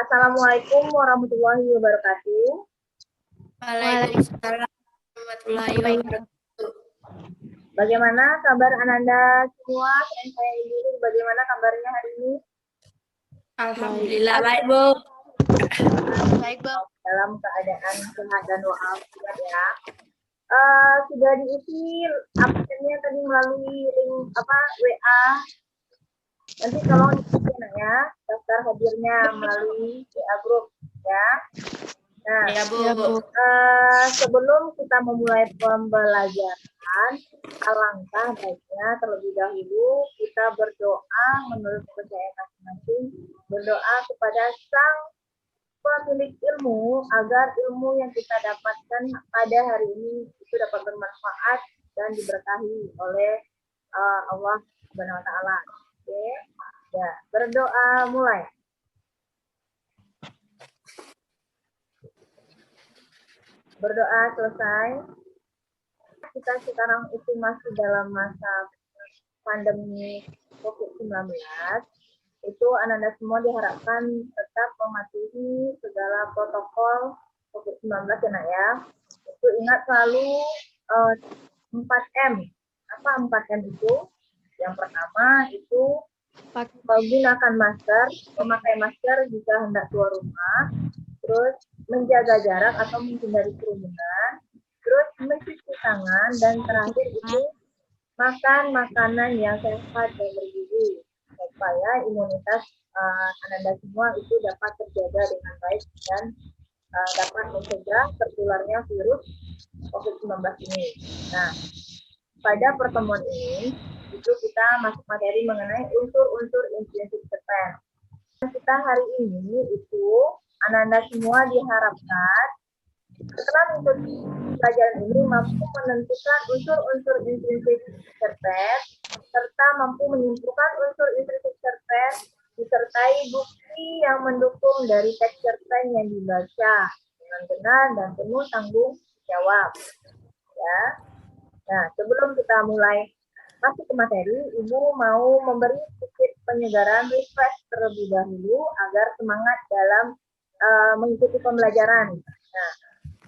Assalamualaikum warahmatullahi wabarakatuh. Waalaikumsalam warahmatullahi wabarakatuh. Bagaimana kabar Ananda semua? Saya Ibu, bagaimana kabarnya hari ini? Alhamdulillah baik, Bu. Baik, Bang. Dalam keadaan sehat dan walafiat ya. Sudah diisi absennya tadi melalui link WA. Nanti tolong diisi ya daftar hadirnya melalui WA group ya. Nah, Ya, Bu. sebelum kita memulai pembelajaran, alangkah baiknya terlebih dahulu kita berdoa menurut kepercayaan masing-masing, berdoa kepada Sang Pemilik ilmu agar ilmu yang kita dapatkan pada hari ini itu dapat bermanfaat dan diberkahi oleh Allah Subhanahu wa taala. Oke. Ya, berdoa mulai. Berdoa selesai. Kita sekarang itu masih dalam masa pandemi COVID-19. Itu Ananda semua diharapkan tetap mematuhi segala protokol COVID-19 ya nak ya. Itu ingat selalu 4M. Apa 4M itu? Yang pertama itu menggunakan masker, memakai masker jika hendak keluar rumah, terus menjaga jarak atau menghindari kerumunan, terus mencuci tangan, dan terakhir itu makan makanan yang sehat dan bergizi supaya imunitas Ananda semua itu dapat terjaga dengan baik dan dapat mencegah tertularnya virus COVID-19 ini. Nah, pada pertemuan ini itu kita masuk materi mengenai unsur-unsur intrinsik terpen. Kita hari ini itu Ananda semua diharapkan setelah mengikuti pelajaran ini mampu menentukan unsur-unsur intrinsik terpen serta mampu menyimpulkan unsur intrinsik terpen disertai bukti yang mendukung dari teks terpen yang dibaca dengan benar dan penuh tanggung jawab. Ya. Nah, sebelum kita mulai masuk ke materi, Ibu mau memberi sedikit penyegaran refresh terlebih dahulu agar semangat dalam mengikuti pembelajaran. Nah,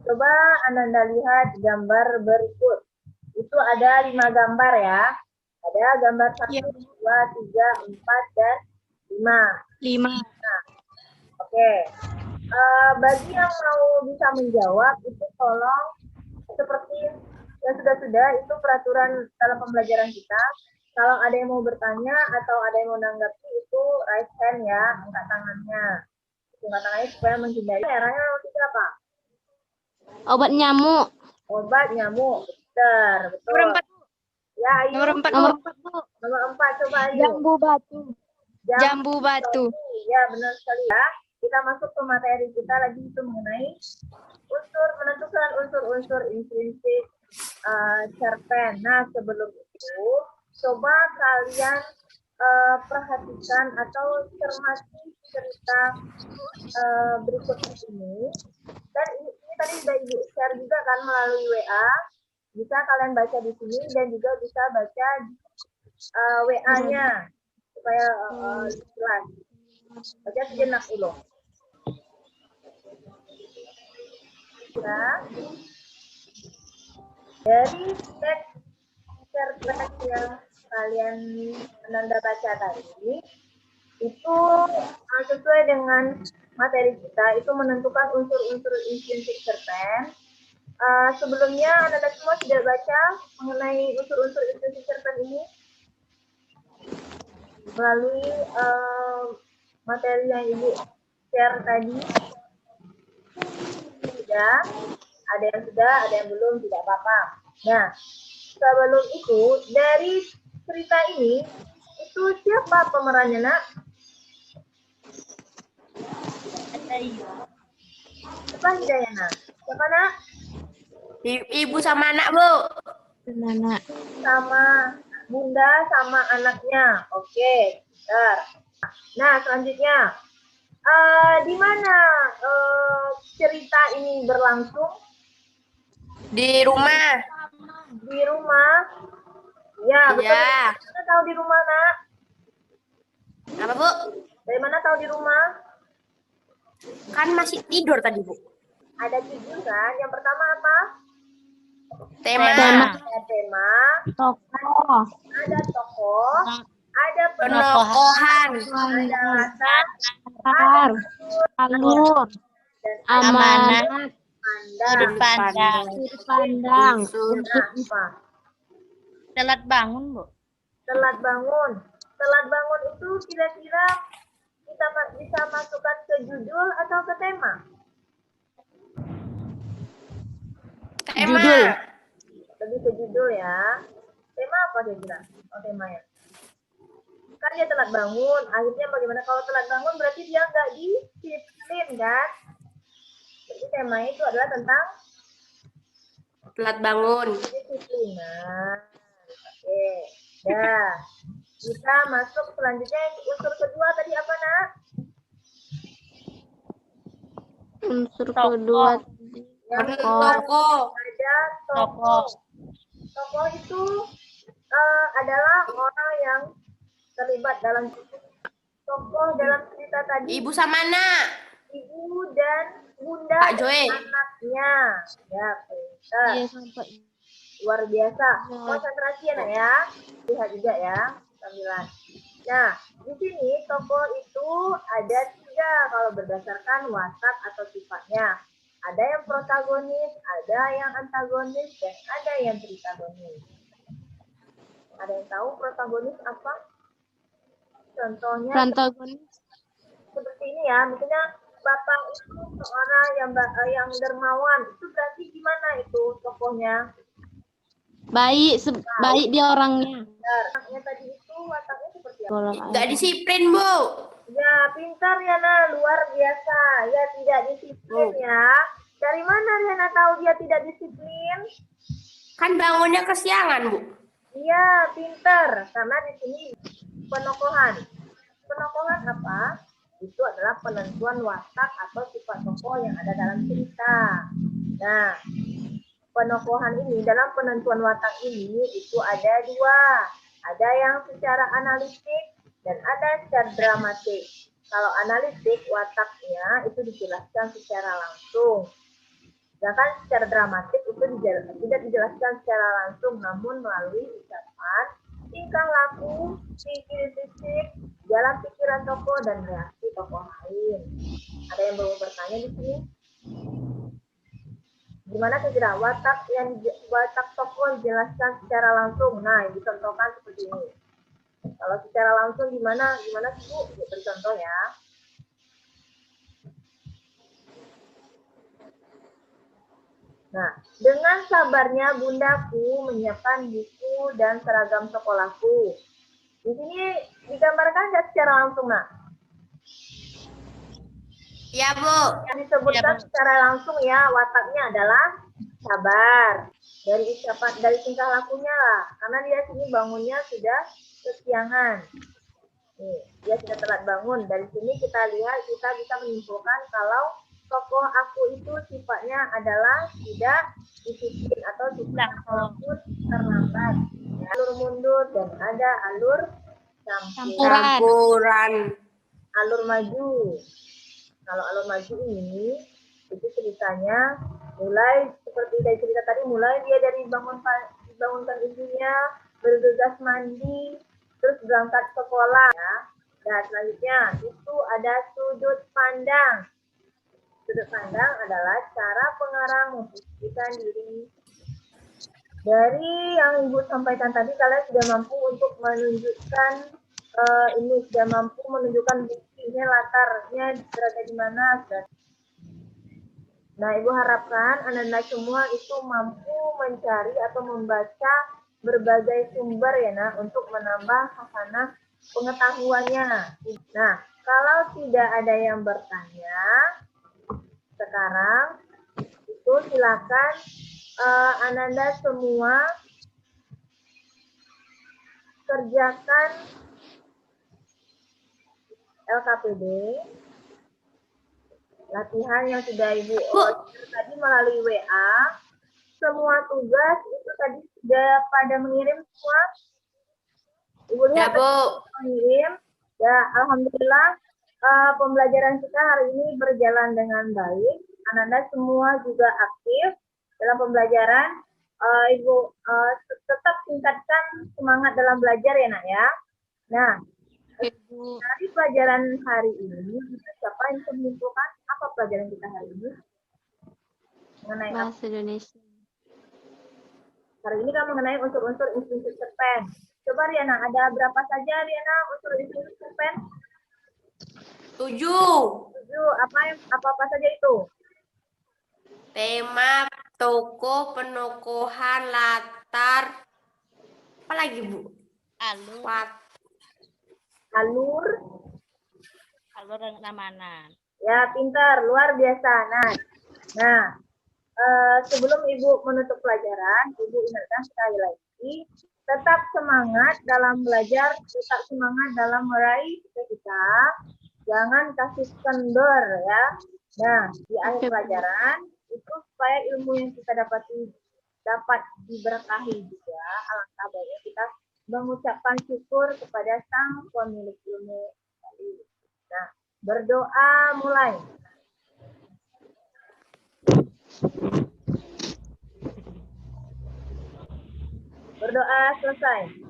coba Ananda lihat gambar berikut. Itu ada 5 gambar ya. Ada gambar 1, 2, 3, 4, dan 5. Nah, oke. Bagi yang mau bisa menjawab, itu tolong seperti yang sudah itu peraturan dalam pembelajaran kita. Kalau ada yang mau bertanya atau ada yang mau menanggapi itu raise hand ya, angkat tangannya. Angkat tangannya supaya menghindari eranya nomor apa? Obat nyamuk. Obat nyamuk, betul. Nomor 4. Ya, ayo. Nomor 4, Bu. Nomor 4 coba ayo. Jambu batu. Jambu batu. Ya, benar sekali ya. Kita masuk ke materi kita lagi itu mengenai menentukan unsur-unsur intrinsik cerpen. Nah, sebelum itu coba kalian perhatikan atau cermati cerita berikut ini. Dan ini tadi sudah Ibu share juga kan melalui WA. Bisa kalian baca di sini dan juga bisa baca WA-nya supaya jelas. Baca sejenak dulu. Ya. Dari teks cerpen yang kalian Ananda baca tadi, itu sesuai dengan materi kita, itu menentukan unsur-unsur intrinsik cerpen. Sebelumnya Ananda semua sudah baca mengenai unsur-unsur intrinsik cerpen ini melalui materi yang Ibu share tadi. Sudah, ada yang sudah, ada yang belum, tidak apa-apa. Nah, sebelum itu, dari cerita ini, itu siapa pemerannya, Nak? Siapa Hidayana? Siapa, Nak? Ibu sama anak, Bu. Anak. Sama bunda sama anaknya. Oke, bentar. Nah, selanjutnya. Di mana cerita ini berlangsung? Di rumah. Di rumah. Ya, betul. Ya. Dari mana tahu di rumah, Nak? Apa, Bu? Dari mana tahu di rumah? Kan masih tidur tadi, Bu. Ada 7 kan? Yang pertama apa? Tema. Ada tema, Tokoh. ada tokoh, ada Penokohan. ada latar, Latar. Alur. dan Amanat. pandang. Sudut pandang. Nah, apa? Telat bangun, Bu. Telat bangun. Telat bangun itu kira-kira kita bisa masukkan ke judul atau ke tema? Tema. Judul. Lebih ke judul ya. Tema apa kira-kira? Oh, temanya. Kan dia telat bangun. Akhirnya bagaimana kalau telat bangun berarti dia nggak disiplin kan? Jadi temanya itu adalah tentang Telat bangun. kedisiplinan. Oke. Dah. Kita masuk selanjutnya unsur kedua tadi apa, Nak? Unsur Tokoh. kedua. Yang Tokoh. ada Tokoh. tokoh itu adalah orang yang terlibat dalam tokoh dalam cerita tadi. Ibu sama anak. Ibu dan bunda Pak Joy. anaknya. Ya, pintar. Iya, sampai. Luar biasa. Ya. Konsentrasi ya, Nak, ya. Lihat juga ya, sambilan. Nah, di sini tokoh itu ada 3 kalau berdasarkan watak atau sifatnya. Ada yang protagonis, ada yang antagonis, dan ada yang tritagonis. Ada yang tahu protagonis apa? Contohnya Protagonis. seperti ini ya, misalnya bapak itu seorang yang dermawan, itu berarti gimana itu tokohnya? Baik, baik dia orangnya. Benar. Anaknya tadi itu wataknya seperti apa? Golong Nggak air. disiplin, Bu. Ya, pintar Riana, luar biasa. Ya, tidak disiplin ya. Dari mana Riana tahu dia tidak disiplin? Kan bangunnya kesiangan, Bu. Iya, pintar. Karena di sini penokohan. Penokohan apa? Itu adalah penentuan watak atau sifat tokoh yang ada dalam cerita. Nah, penokohan ini, dalam penentuan watak ini, itu ada 2. Ada yang secara analitik dan ada yang secara dramatik. Kalau analitik, wataknya itu dijelaskan secara langsung. Sedangkan secara dramatik itu tidak dijelaskan secara langsung, namun melalui ucapan, tingkah laku, fisik, jalan pikiran tokoh, dan reaksi tokoh lain. Ada yang mau bertanya di sini? Gimana kira watak tokoh dijelaskan secara langsung? Nah, dicontohkan seperti ini. Kalau secara langsung gimana sih, Bu? Bercontoh ya. Nah, dengan sabarnya bundaku menyiapkan buku dan seragam sekolahku. Di sini digambarkan nggak secara langsung, Nak? Ya, Bu. Yang disebutkan secara langsung ya, wataknya adalah sabar. Dari ucapan, dari tingkah lakunya lah. Karena dia sini bangunnya sudah kesiangan. Nih, dia sudah telat bangun. Dari sini kita lihat, kita bisa menyimpulkan kalau tokoh aku itu sifatnya adalah tidak disiplin atau tidak walaupun terlambat. Ya, alur mundur dan ada alur Campuran. alur maju. Kalau alur maju ini itu ceritanya mulai seperti dari cerita tadi, mulai dia dari dibangunkan ibunya, bergegas mandi, terus berangkat sekolah ya. Dan selanjutnya itu ada sudut pandang. Sudut pandang adalah cara pengarang memposisikan diri. Dari yang Ibu sampaikan tadi, kalian sudah mampu untuk menunjukkan sudah mampu menunjukkan buktinya, latarnya berada di mana. Nah, Ibu harapkan Anda semua itu mampu mencari atau membaca berbagai sumber ya, Nah, untuk menambah hasanah pengetahuannya. Nah, kalau tidak ada yang bertanya, sekarang itu silakan Ananda semua kerjakan LKPD, latihan yang sudah Ibu tadi melalui WA. Semua tugas itu tadi sudah pada mengirim semua. Ibu lihat Ya, Bu. mengirim. Ya, alhamdulillah pembelajaran kita hari ini berjalan dengan baik. Ananda semua juga aktif dalam pembelajaran. Ibu tetap tingkatkan semangat dalam belajar ya nak ya. Nah, dari pelajaran hari ini, siapa yang bisa menyimpulkan apa pelajaran kita hari ini? Mengenai apa? Bahasa Indonesia. Hari ini kan mengenai unsur-unsur instinktif cerpen. Coba Riana, ada berapa saja Riana unsur instinktif cerpen? 7. 7. Apa saja itu? Tema, tokoh, penokohan, latar. Apa lagi, Bu? Alur. Alur. Alur dan keamanan. Ya, pintar, luar biasa. Nah, sebelum Ibu menutup pelajaran, Ibu ingatkan sekali lagi, tetap semangat dalam belajar, tetap semangat dalam meraih cita-cita, jangan kasih kendor ya. Nah, di akhir pelajaran, itu supaya ilmu yang kita dapat diberkahi juga, alangkah baiknya kita mengucapkan syukur kepada Sang Pemilik ilmu. Nah, berdoa mulai. Berdoa selesai.